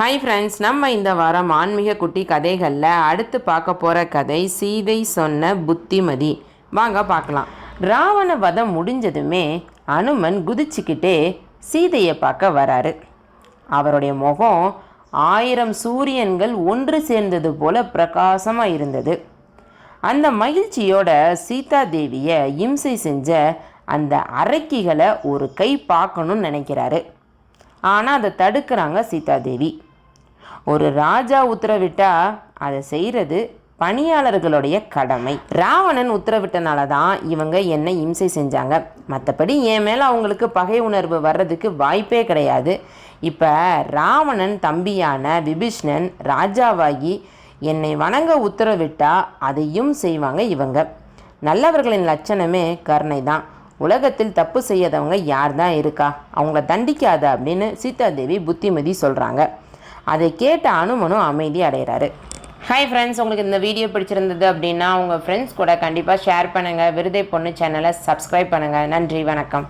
Hi friends, நம்ம இந்த வாரம் ஆன்மீக குட்டி கதைகளில் அடுத்து பார்க்க போகிற கதை சீதை சொன்ன புத்திமதி. வாங்க பார்க்கலாம். ராவண வதம் முடிஞ்சதுமே அனுமன் குதிச்சுக்கிட்டே சீதையை பார்க்க வராரு. அவருடைய முகம் 1000 சூரியன்கள் ஒன்று சேர்ந்தது போல பிரகாசமாக இருந்தது. அந்த மகிழ்ச்சியோட சீதா தேவியை இம்சை செஞ்ச அந்த அரக்கிகளை ஒரு கை பார்க்கணும்னு நினைக்கிறாரு. ஆனால் அதை தடுக்கிறாங்க சீதாதேவி. ஒரு ராஜா உத்தரவிட்டா அதை செய்கிறது பணியாளர்களுடைய கடமை. ராவணன் உத்தரவிட்டனால தான் இவங்க என்னை இம்சை செஞ்சாங்க. மற்றபடி என் மேலே அவங்களுக்கு பகை உணர்வு வர்றதுக்கு வாய்ப்பே கிடையாது. இப்போ ராவணன் தம்பியான விபீஷ்ணன் ராஜாவாகி என்னை வணங்க உத்தரவிட்டா அதையும் செய்வாங்க இவங்க. நல்லவர்களின் லட்சணமே கருணை தான். உலகத்தில் தப்பு செய்யாதவங்க யார் தான் இருக்கா? அவங்கள தண்டிக்காத அப்படின்னு சீதாதேவி புத்திமதி சொல்கிறாங்க. அதை கேட்ட அனுமனும் அமைதி அடைகிறாரு. ஹாய் ஃப்ரெண்ட்ஸ், உங்களுக்கு இந்த வீடியோ பிடிச்சிருந்தது அப்படின்னா உங்கள் ஃப்ரெண்ட்ஸ் கூட கண்டிப்பாக ஷேர் பண்ணுங்கள். விருதை பொண்ணு சேனலை சப்ஸ்கிரைப் பண்ணுங்கள். நன்றி, வணக்கம்.